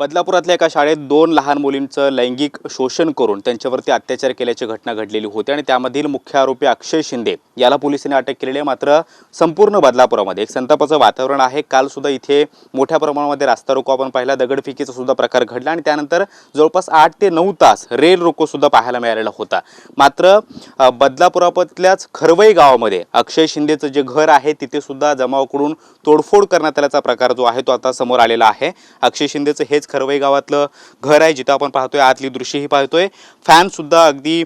बदलापुरातल्या एका शाळेत 2 लहान मुलींचं लैंगिक शोषण करून त्यांच्यावरती अत्याचार केल्याची घटना घडलेली होती आणि त्यामधील मुख्य आरोपी अक्षय शिंदे याला पोलिसांनी अटक केलेली आहे। मात्र संपूर्ण बदलापुरामध्ये एक संतापाचं वातावरण आहे। काल सुद्धा इथे मोठ्या प्रमाणामध्ये रास्ता रोको आपण पाहिला, दगडफेकीचा सुद्धा प्रकार घडला आणि त्यानंतर जवळपास 8 ते 9 तास रेल रोको सुद्धा पाहायला मिळालेला होता। मात्र बदलापुरातल्याच खरवई गावामध्ये अक्षय शिंदेचं जे घर आहे तिथे सुद्धा जमावाकडून तोडफोड करण्यात आल्याचा प्रकार जो आहे तो आता समोर आलेला आहे। अक्षय शिंदेचं हेच खरवई गावातलं घर आहे जिथं आपण पाहतोय, आतली दृश्यही पाहतोय। फॅन सुद्धा अगदी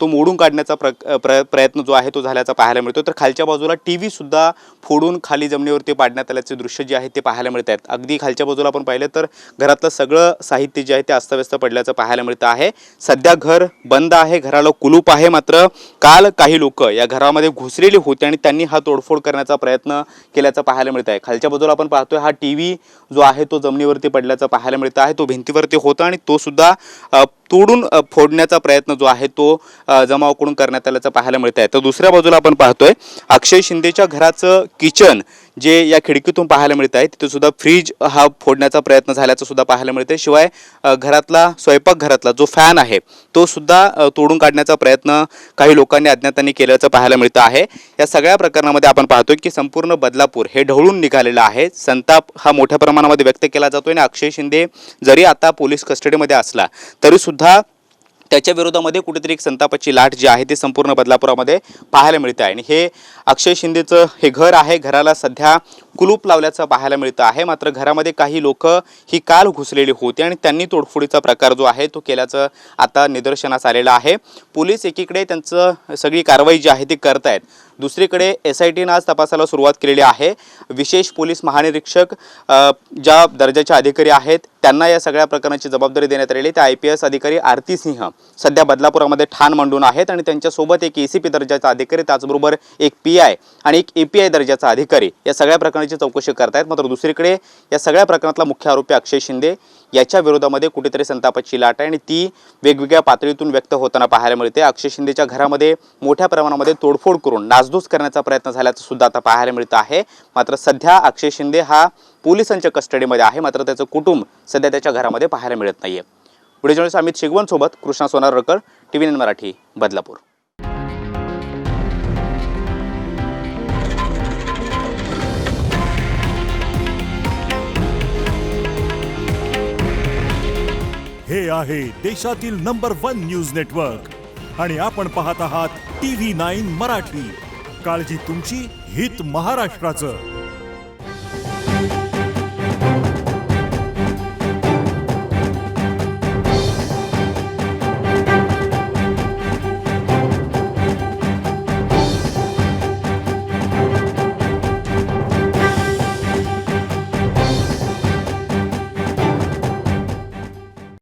तो मोडून काढण्याचा प्रयत्न जो आहे तो झाल्याचा पाहायला मिळतो। तर खालच्या बाजूला टीव्ही सुद्धा फोडून खाली जमिनीवरती पाडण्यात आल्याचे दृश्य जे आहे ते पाहायला मिळत आहेत। अगदी खालच्या बाजूला आपण पाहिलं तर घरातलं सगळं साहित्य जे आहे ते अस्ताव्यस्त पडल्याचं पाहायला मिळतं आहे। सध्या घर बंद आहे, घराला कुलूप आहे। मात्र काल काही लोक या घरामध्ये घुसलेले होते आणि त्यांनी हा तोडफोड करण्याचा प्रयत्न केल्याचं पाहायला मिळत आहे। खालच्या बाजूला आपण पाहतोय हा टीव्ही जो आहे तो जमिनीवरती पडल्याचं पाहायला मिळत आहे। तो भिंतीवरती होता आणि तो सुद्धा तोडून फोडण्याचा प्रयत्न जो आहे तो जमावाकडून करण्यात आल्याचं पाहायला मिळत आहे। तर दुसऱ्या बाजूला आपण पाहतोय अक्षय शिंदेच्या घराचं किचन जे या खिडकीतून पाहायला मिळत आहे तिथे सुद्धा फ्रीज हा फोडण्याचा प्रयत्न झाल्याचं सुद्धा पाहायला मिळते। शिवाय घरातला स्वयंपाकघरातला जो फॅन आहे तो सुद्धा तोडून काढण्याचा प्रयत्न काही लोकांनी अज्ञातांनी केल्याचं पाहायला मिळतं आहे। या सगळ्या प्रकरणामध्ये आपण पाहतोय की संपूर्ण बदलापूर हे ढवळून निघालेलं आहे। संताप हा मोठ्या प्रमाणामध्ये व्यक्त केला जातोय आणि अक्षय शिंदे जरी आता पोलीस कस्टडीमध्ये असला तरी सुद्धा त्याच्या विरोधामध्ये कुठेतरी एक संतापाची लाट जी आहे ती संपूर्ण बदलापुरामध्ये पाहायला मिळते आहे। आणि हे अक्षय शिंदेचं हे घर आहे, घराला सध्या कुलूप लावल्याचं पाहायला मिळतं आहे। मात्र घरामध्ये काही लोक ही काल घुसलेली होती आणि त्यांनी तोडफोडीचा प्रकार जो आहे तो केल्याचं आता निदर्शनास आलेलं आहे। पोलीस एकीकडे त्यांचं सगळी कारवाई जी आहे ती करत आहेत, दुसरीकडे SITने आज तपासाला सुरुवात केलेली आहे। विशेष पोलीस महानिरीक्षक ज्या दर्जाचे अधिकारी आहेत त्यांना या सगळ्या प्रकरणाची जबाबदारी देण्यात आलेली आहे। त्या IPS अधिकारी आरती सिंह सध्या बदलापुरामध्ये ठाण मांडून आहेत आणि त्यांच्यासोबत एक ACP दर्जाचा अधिकारी, त्याचबरोबर एक PI आणि एक API दर्जाचा अधिकारी या सगळ्या प्रकरणाची चौकशी करतायत। मात्र दुसरीकडे या सगळ्या प्रकरणातला मुख्य आरोपी अक्षय शिंदे याच्या विरोधामध्ये कुठेतरी संतापाची लाट आहे आणि ती वेगवेगळ्या पातळीतून व्यक्त होताना पाहायला मिळते। अक्षय शिंदेच्या घरामध्ये मोठ्या प्रमाणामध्ये तोडफोड करून नासधूस करण्याचा प्रयत्न झाल्याचं सुद्धा आता पाहायला मिळतं आहे। मात्र सध्या अक्षय शिंदे हा पोलिसांच्या कस्टडीमध्ये आहे, मात्र त्याचं कुटुंब सध्या त्याच्या घरामध्ये पाहायला मिळत नाहीये। व्हिडिओ जर्नलिस्ट अमित शिगवण सोबत कृष्णा सोनारकर, TV9 मराठी, बदलापूर। हे आहे देशातील नंबर 1 न्यूज नेटवर्क आणि आपण पाहत आहात TV9 मराठी। काळजी तुमची, हित महाराष्ट्राचं।